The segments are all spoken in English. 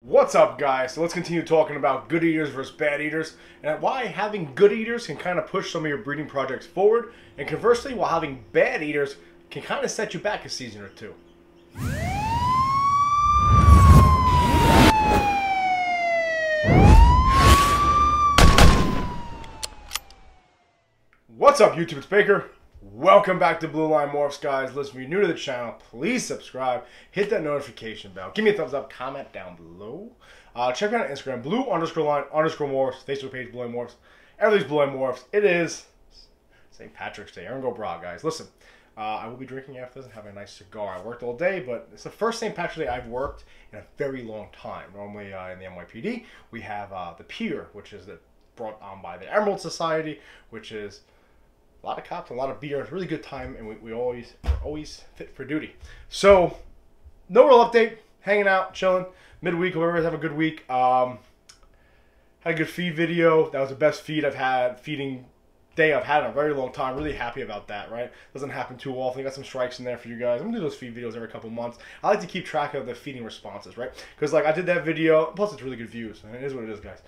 What's up, guys? So let's continue talking about good eaters versus bad eaters and why having good eaters can kind of push some of your breeding projects forward, and conversely, while having bad eaters can kind of set you back a season or two. What's up, YouTube? It's Baker. Welcome back to Blue Line Morphs, guys. Listen, if you're new to the channel, please subscribe, hit that notification bell, give me a thumbs up, comment down below. Check me out on Instagram, blue_line_morphs, Facebook page, Blue Line Morphs. Everything's Blue Line Morphs. It is St. Patrick's Day. Aaron go bra, guys. Listen, I will be drinking after this and having a nice cigar. I worked all day, but it's the first St. Patrick's Day I've worked in a very long time. Normally in the NYPD, we have the Pier, which is brought on by the Emerald Society, which is a lot of cops, a lot of beer. It's a really good time, and we're always fit for duty. So, no real update. Hanging out, chilling. Midweek, hope everybody's having a good week. Had a good feed video. That was the best feeding day I've had in a very long time. Really happy about that, right? Doesn't happen too often. Got some strikes in there for you guys. I'm going to do those feed videos every couple months. I like to keep track of the feeding responses, right? Because, like, I did that video. Plus, it's really good views. And it is what it is, guys.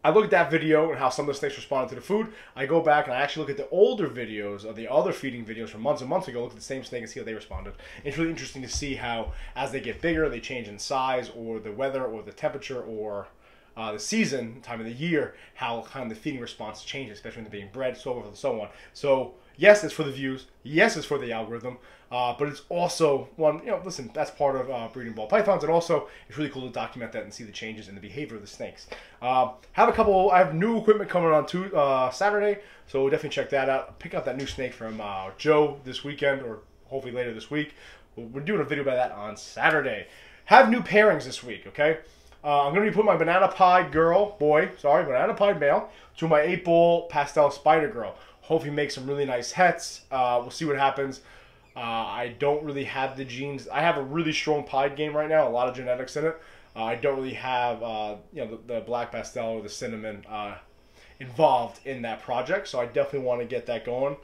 I look at that video and how some of the snakes responded to the food. I go back and I actually look at the older videos of the other feeding videos from months and months ago, look at the same snake and see how they responded. It's really interesting to see how, as they get bigger, they change in size, or the weather, or the temperature, or the season, time of the year, how kind of the feeding response changes, especially when they're being bred, so forth and so on. So, yes, it's for the views. Yes, it's for the algorithm. But it's also one, listen, that's part of breeding ball pythons, and also it's really cool to document that and see the changes in the behavior of the snakes. I have new equipment coming on Saturday, so definitely check that out. Pick up that new snake from Joe this weekend, or hopefully later this week. We're doing a video about that on Saturday. Have new pairings this week, okay? I'm going to be putting my banana pied banana pied male to my 8-ball pastel spider girl. Hopefully make some really nice hets. We'll see what happens. I don't really have the genes. I have a really strong pied game right now, a lot of genetics in it. I don't really have the black pastel or the cinnamon involved in that project, so I definitely want to get that going.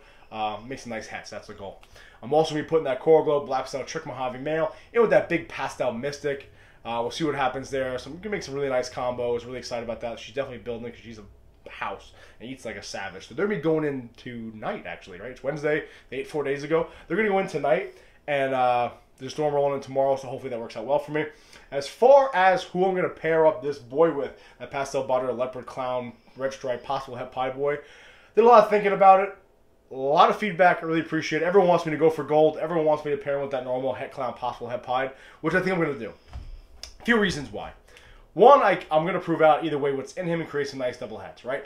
Make some nice hats, that's the goal. I'm also going to be putting that Coral Glow Black Pastel Trick Mojave male in with that big pastel mystic. We'll see what happens there. So we can make some really nice combos. Really excited about that. She's definitely building because she's a house and eats like a savage. So they're going to be going in tonight, actually, right? It's Wednesday. They ate 4 days ago. They're going to go in tonight, and there's a storm rolling in tomorrow, so hopefully that works out well for me. As far as who I'm going to pair up this boy with, that pastel butter, leopard clown, red stripe, possible het pie boy, did a lot of thinking about it. A lot of feedback. I really appreciate it. Everyone wants me to go for gold. Everyone wants me to pair him with that normal het clown, possible het pied, which I think I'm going to do. A few reasons why. One, I'm going to prove out either way what's in him and create some nice double hets, right?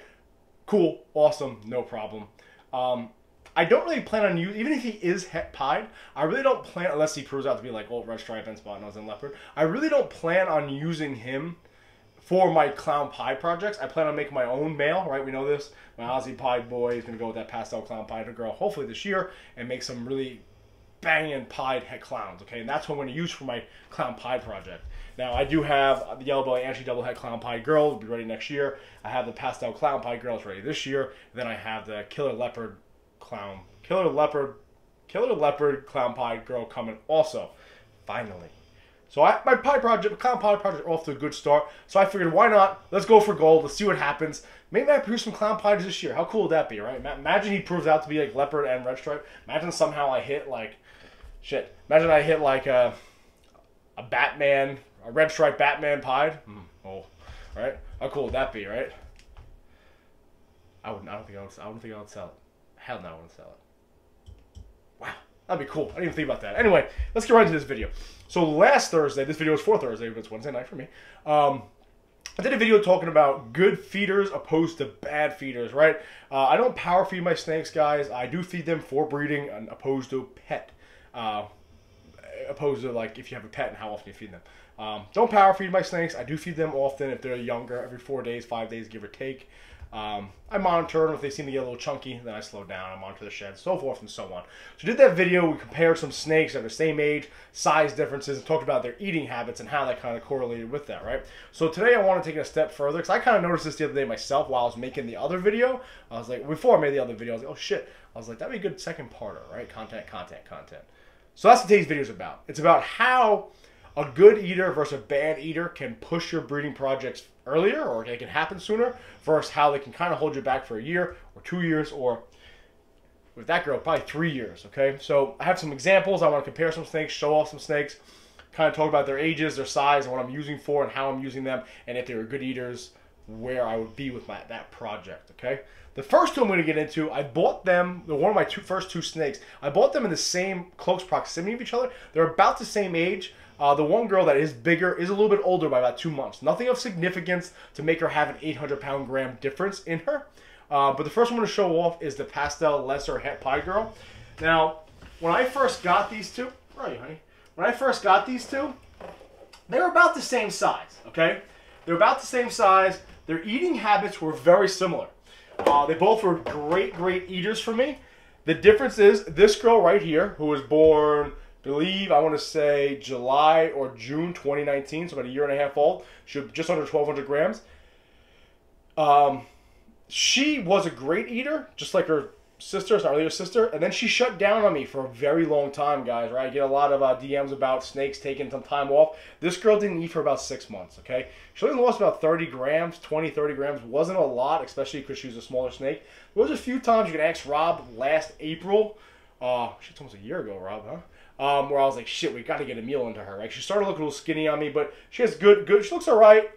Cool, awesome, no problem. I don't really plan on using, even if he is het pied, I really don't plan, unless he proves out to be like old red stripe and spot nose and leopard, I really don't plan on using him for my clown pie projects. I plan on making my own male, right? We know this. My Aussie pied boy is going to go with that pastel clown pied girl hopefully this year and make some really banging pied het clowns, okay? And that's what I'm going to use for my clown pie project. Now, I do have the yellow belly Angie double het clown pie girl, will be ready next year. I have the pastel clown pie girls ready this year. And then I have the killer leopard clown pie girl coming also, finally. So my clown pie project are off to a good start. So I figured, why not? Let's go for gold. Let's see what happens. Maybe I produce some clown pies this year. How cool would that be, right? Imagine he proves out to be like leopard and red stripe. Imagine somehow I hit like, shit. Imagine I hit like a Batman, a red stripe Batman pied. Oh, right? How cool would that be, right? I don't think I would sell it. Hell no, I wouldn't sell it. Wow, that'd be cool. I didn't even think about that. Anyway, let's get right into this video. So last Thursday, this video was for Thursday, but it's Wednesday night for me. I did a video talking about good feeders opposed to bad feeders, right? I don't power feed my snakes, guys. I do feed them for breeding opposed to pet. Opposed to like if you have a pet and how often you feed them. Don't power feed my snakes. I do feed them often if they're younger, every 4 days, 5 days, give or take. I monitor them. If they seem to get a little chunky, then I slow down. I monitor the sheds, so forth and so on. So we did that video. We compared some snakes that are the same age, size differences, and talked about their eating habits and how that kind of correlated with that, right? So today I want to take it a step further because I kind of noticed this the other day myself while I was making the other video. I was like, before I made the other video, I was like, oh shit. I was like, that'd be a good second parter, right? Content. So that's what today's video is about. It's about how a good eater versus a bad eater can push your breeding projects earlier, or they can happen sooner, versus how they can kind of hold you back for a year or 2 years, or with that girl, probably 3 years, okay? So I have some examples. I want to compare some snakes, show off some snakes, kind of talk about their ages, their size, and what I'm using for, and how I'm using them, and if they were good eaters, where I would be with that project, okay? The first two I'm going to get into, I bought them, one of my first two snakes, I bought them in the same close proximity of each other. They're about the same age. The one girl that is bigger is a little bit older by about 2 months. Nothing of significance to make her have an 800-pound difference in her. But the first one I'm going to show off is the Pastel Lesser Het Pie Girl. Now, when I first got these two, where are you, honey? When I first got these two, they were about the same size, okay? They're about the same size. Their eating habits were very similar. They both were great eaters for me. The difference is this girl right here, who was born, I want to say July or June 2019, so about a year and a half old. She was just under 1,200 grams. She was a great eater, just like her sister, her earlier sister, and then she shut down on me for a very long time, guys, right? I get a lot of DMs about snakes taking some time off. This girl didn't eat for about 6 months, okay? She only lost about 30 grams, 20, 30 grams. Wasn't a lot, especially because she was a smaller snake. There was a few times, you can ask Rob, last April, shit's almost a year ago, Rob, huh? Where I was like, shit, we got to get a meal into her, right? She started looking a little skinny on me, but she has good, she looks all right.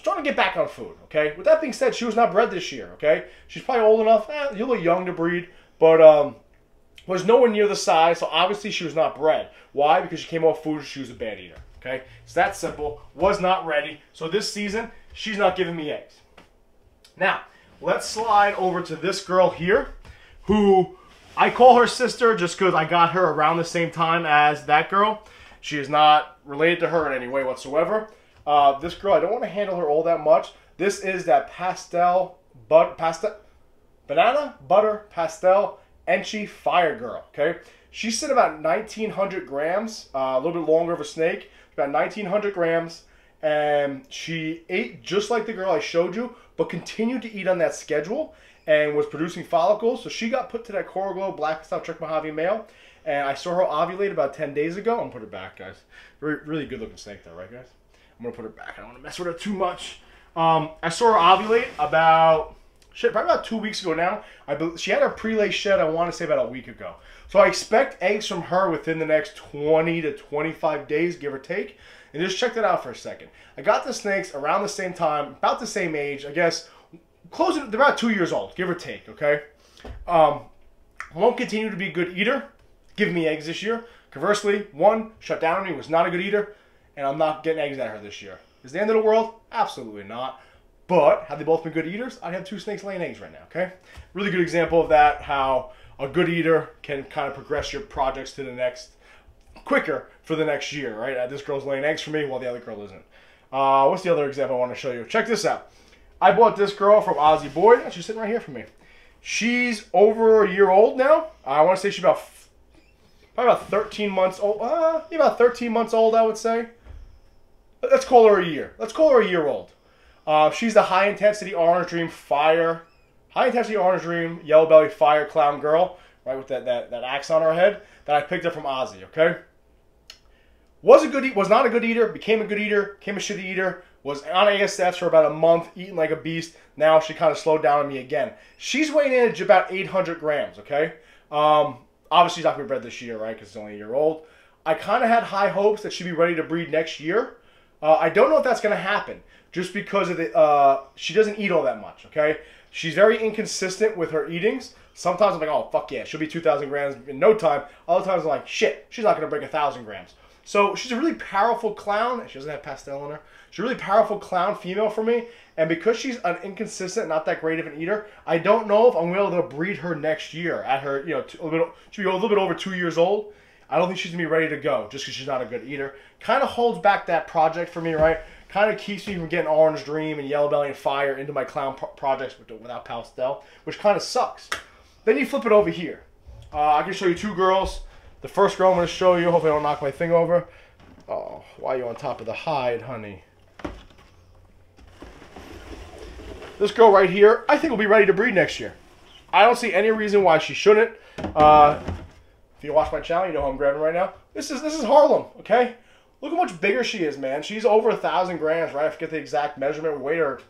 Trying to get back on food, okay? With that being said, she was not bred this year, okay? She's probably old enough, a little young to breed, but was nowhere near the size, so obviously she was not bred. Why? Because she came off food, she was a bad eater, okay? It's that simple. Was not ready. So this season, she's not giving me eggs. Now, let's slide over to this girl here, who I call her sister just because I got her around the same time as that girl. She is not related to her in any way whatsoever. This girl, I don't want to handle her all that much. This is that Banana Butter Pastel Enchi Fire Girl, okay? She's sitting about 1,900 grams, a little bit longer of a snake, about 1,900 grams, and she ate just like the girl I showed you, but continued to eat on that schedule and was producing follicles. So she got put to that Coral Glow Black Style Trick Mojave male, and I saw her ovulate about 10 days ago. I'm going to put her back, guys. Really good looking snake though, right, guys? I'm going to put her back. I don't want to mess with her too much. I saw her ovulate about, probably about 2 weeks ago now. She had her pre-lay shed, I want to say, about a week ago. So I expect eggs from her within the next 20 to 25 days, give or take. And just check that out for a second. I got the snakes around the same time, about the same age, I guess. They're about 2 years old, give or take, okay? Won't continue to be a good eater. Give me eggs this year. Conversely, one shut down on me, was not a good eater, and I'm not getting eggs at her this year. Is it the end of the world? Absolutely not. But had they both been good eaters, I'd have 2 snakes laying eggs right now, okay? Really good example of that, how a good eater can kind of progress your projects to the next, quicker for the next year, right? This girl's laying eggs for me while the other girl isn't. What's the other example I want to show you? Check this out. I bought this girl from Ozzy Boyd. She's sitting right here for me. She's over a year old now. I want to say she's probably about 13 months old. About 13 months old, I would say. Let's call her a year. Let's call her a year old. She's the high intensity orange dream yellow belly fire clown girl, right, with that axe on her head that I picked up from Ozzy. Okay. Was not a good eater. Became a good eater. Became a shitty eater. Was on ASFs for about a month, eating like a beast. Now she kind of slowed down on me again. She's weighing in at about 800 grams. Okay. Obviously she's not going to be bred this year, right? Because it's only a year old. I kind of had high hopes that she'd be ready to breed next year. I don't know if that's going to happen, just because of she doesn't eat all that much, okay? She's very inconsistent with her eatings. Sometimes I'm like, oh, fuck yeah, she'll be 2,000 grams in no time. Other times I'm like, shit, she's not going to break 1,000 grams. So she's a really powerful clown. She doesn't have pastel in her. She's a really powerful clown female for me. And because she's an inconsistent, not that great of an eater, I don't know if I'm able to breed her next year at her, she'll be a little bit over 2 years old. I don't think she's going to be ready to go just because she's not a good eater. Kind of holds back that project for me, right? Kind of keeps me from getting Orange Dream and Yellow Belly and Fire into my clown projects without pastel, which kind of sucks. Then you flip it over here. I can show you 2 girls. The first girl I'm going to show you, hopefully I don't knock my thing over. Oh, why are you on top of the hide, honey? This girl right here, I think will be ready to breed next year. I don't see any reason why she shouldn't. If you watch my channel, you know who I'm grabbing right now. This is Harlem, okay? Look how much bigger she is, man. She's over 1,000 grams, right? I forget the exact measurement. We weighed her,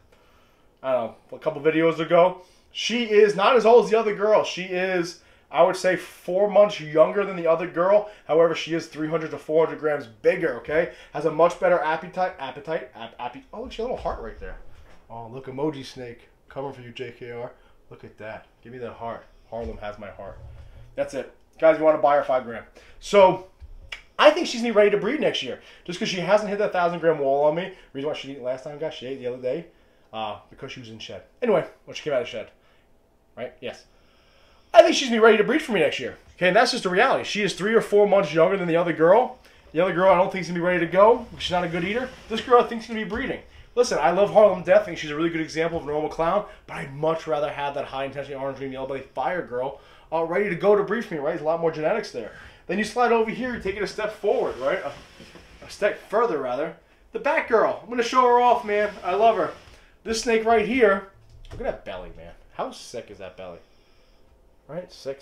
I don't know, a couple videos ago. She is not as old as the other girl. She is, I would say, 4 months younger than the other girl. However, she is 300 to 400 grams bigger, okay? Has a much better appetite. Oh, look, she has a little heart right there. Oh, look, emoji snake. Coming for you, JKR. Look at that. Give me that heart. Harlem has my heart. That's it. Guys, you want to buy her 5 grand. So, I think she's going to be ready to breed next year. Just because she hasn't hit that 1,000-gram wall on me. The reason why she didn't last time, guys, she ate the other day. Because she was in shed. Anyway, when she came out of the shed. Right? Yes. I think she's going to be ready to breed for me next year. Okay, and that's just the reality. She is 3 or 4 months younger than the other girl. The other girl I don't think is going to be ready to go. She's not a good eater. This girl I think is going to be breeding. Listen, I love Harlem Death. I think she's a really good example of a normal clown. But I'd much rather have that high-intensity orange, green, yellow belly fire girl ready to go to breed for me, right? There's a lot more genetics there. Then you slide over here, you take it a step forward, right? A step further, rather. The back girl. I'm going to show her off, man. I love her. This snake right here. Look at that belly, man. How sick is that belly? Right? Sick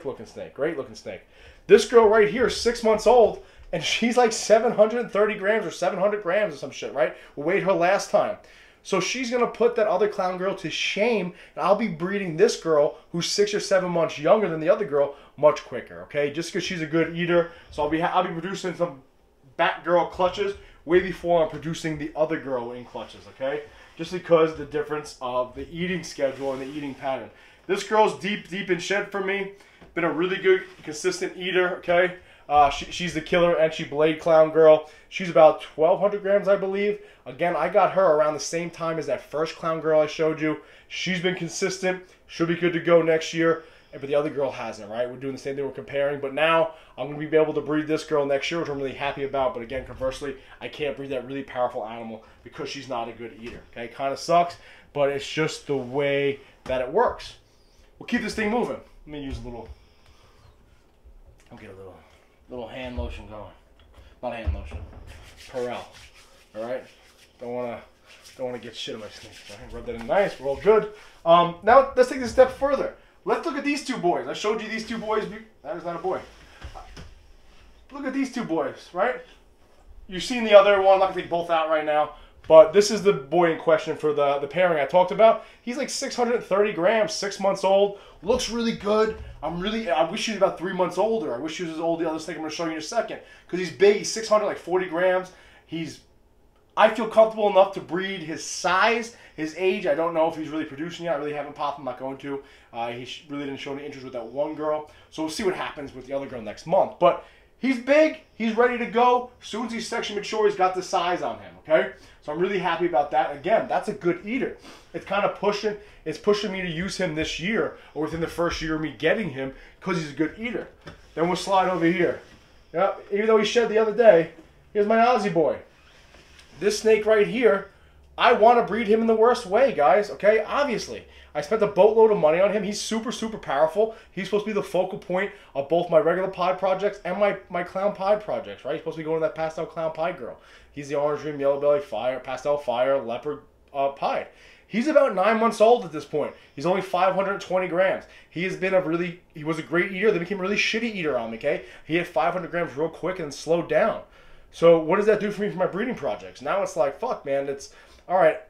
looking snake. Great looking snake. This girl right here is 6 months old, and she's like 730 grams or 700 grams or some shit, right? We weighed her last time. So she's going to put that other clown girl to shame, and I'll be breeding this girl, who's 6 or 7 months younger than the other girl, much quicker, okay? Just because she's a good eater. So I'll be producing some back girl clutches way before I'm producing the other girl in clutches, okay? Just because of the difference of the eating schedule and the eating pattern. This girl's deep in shed for me. Been a really good, consistent eater, okay? She's the killer entry blade clown girl. She's about 1,200 grams, I believe. Again, I got her around the same time as that first clown girl I showed you. She's been consistent. She'll be good to go next year. But the other girl hasn't, right? We're doing the same thing, we're comparing. But now, I'm going to be able to breed this girl next year, which I'm really happy about. But again, conversely, I can't breed that really powerful animal because she's not a good eater. Okay, kind of sucks, but it's just the way that it works. We'll keep this thing moving. Let me use a little... I'll get a little hand lotion going. Not hand lotion. Perel. All right. Don't want to get shit on my snake. Right? Rub that in nice. We're all good. Now let's take this a step further. Let's look at these 2 boys. I showed you these 2 boys. That is not a boy. Look at these 2 boys, right? You've seen the other one. I'm not gonna take both out right now. But this is the boy in question for the pairing I talked about. He's like 630 grams, 6 months old. Looks really good. I wish he was about 3 months older. I wish he was as old as the other snake I'm going to show you in a second. Because he's big. He's 640 grams. I feel comfortable enough to breed his size, his age. I don't know if he's really producing yet. I really haven't popped him. I'm not going to. He really didn't show any interest with that one girl. So we'll see what happens with the other girl next month. But he's big. He's ready to go. As soon as he's sexually mature, he's got the size on him, okay? So I'm really happy about that. Again, that's a good eater. It's kind of pushing me to use him this year or within the first year of me getting him because he's a good eater. Then we'll slide over here. Yeah, even though he shed the other day, here's my Aussie boy. This snake right here, I want to breed him in the worst way, guys, okay? Obviously. I spent a boatload of money on him. He's super powerful. He's supposed to be the focal point of both my regular pied projects and my clown pied projects, right? He's supposed to be going to that pastel clown pied girl. He's the orange dream, yellow belly, fire, pastel fire, leopard pied. He's about 9 months old at this point. He's only 520 grams. He was a great eater, then became a really shitty eater on me, okay? He hit 500 grams real quick and then slowed down. So what does that do for me for my breeding projects? Now it's like, fuck, man, it's, all right,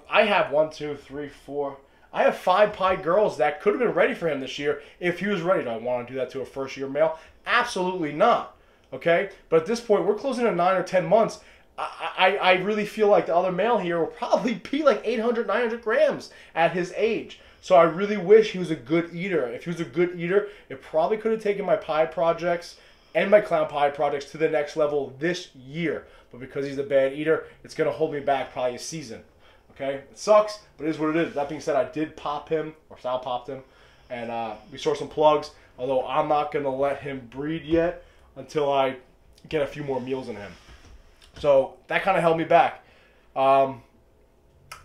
I have 1, 2, 3, 4, I have 5 pied girls that could have been ready for him this year if he was ready. Do I want to do that to a first-year male? Absolutely not, okay? But at this point, we're closing in 9 or 10 months. I really feel like the other male here will probably be like 800, 900 grams at his age. So I really wish he was a good eater. If he was a good eater, it probably could have taken my pied projects and my clown pied projects to the next level this year. But because he's a bad eater, it's going to hold me back probably a season. Okay? It sucks, but it is what it is. That being said, I did pop him, or Sal popped him, and we saw some plugs, although I'm not going to let him breed yet until I get a few more meals in him. So that kind of held me back.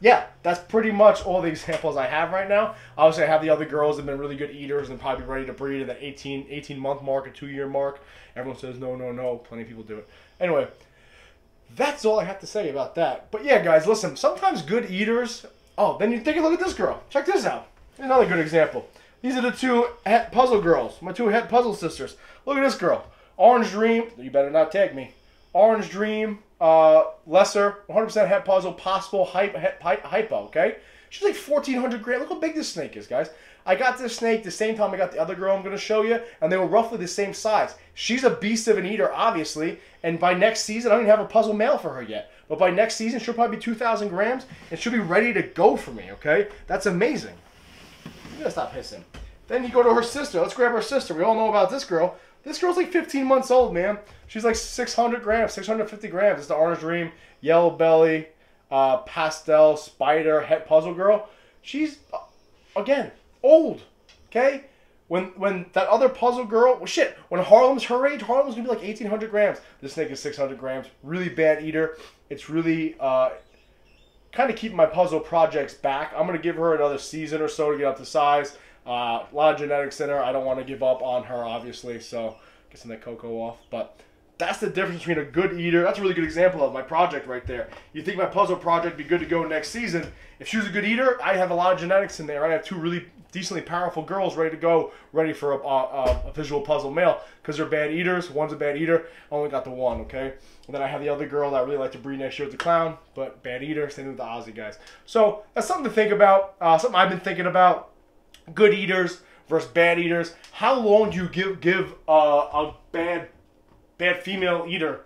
Yeah, that's pretty much all the examples I have right now. Obviously, I have the other girls that have been really good eaters and probably ready to breed at that 18-month mark, a 2-year mark. Everyone says, no, no, no. Plenty of people do it. Anyway, that's all I have to say about that. But yeah, guys, listen, sometimes good eaters... Oh, then you take a look at this girl. Check this out. Here's another good example. These are the two het puzzle girls. My two het puzzle sisters. Look at this girl. Orange Dream. You better not tag me. Orange Dream. Lesser. 100% het puzzle. Possible hypo. Okay. She's like 1,400 grams. Look how big this snake is, guys. I got this snake the same time I got the other girl I'm going to show you, and they were roughly the same size. She's a beast of an eater, obviously, and by next season, I don't even have a puzzle male for her yet, but by next season, she'll probably be 2,000 grams, and she'll be ready to go for me, okay? That's amazing. You gotta stop hissing. Then you go to her sister. Let's grab her sister. We all know about this girl. This girl's like 15 months old, man. She's like 600 grams, 650 grams. It's the Orange Dream, Yellow Belly, Pastel, Spider, Het Puzzle Girl. She's, again, old, okay? When that other puzzle girl, well, shit, when Harlem's her age, Harlem's gonna be like 1,800 grams. This snake is 600 grams. Really bad eater. It's really kind of keeping my puzzle projects back. I'm gonna give her another season or so to get up to size. A lot of genetics in her. I don't want to give up on her, obviously, so get some of that cocoa off. But that's the difference between a good eater. That's a really good example of my project right there. You think my puzzle project would be good to go next season. If she was a good eater, I have a lot of genetics in there. I have two really decently powerful girls ready to go, ready for a visual puzzle male. Because they're bad eaters. One's a bad eater. I only got the one, okay? And then I have the other girl that I really like to breed next year with the clown, but bad eater. Same with the Aussie guys. So that's something to think about. Something I've been thinking about. Good eaters versus bad eaters. How long do you give a bad female eater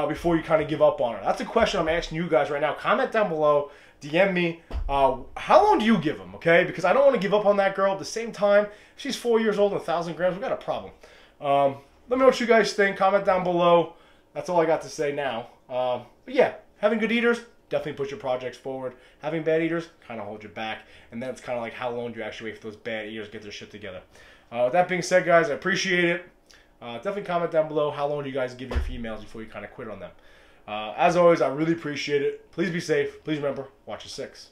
before you kind of give up on her? That's a question I'm asking you guys right now. Comment down below. DM me. How long do you give them, okay? Because I don't want to give up on that girl. At the same time, if she's 4 years old and 1,000 grams, we got a problem. Let me know what you guys think. Comment down below. That's all I got to say now. But yeah, having good eaters, definitely push your projects forward. Having bad eaters, kind of hold you back. And then it's kind of like how long do you actually wait for those bad eaters to get their shit together. With that being said, guys, I appreciate it. Definitely comment down below how long do you guys give your females before you kind of quit on them. As always, I really appreciate it. Please be safe. Please remember, watch your 6.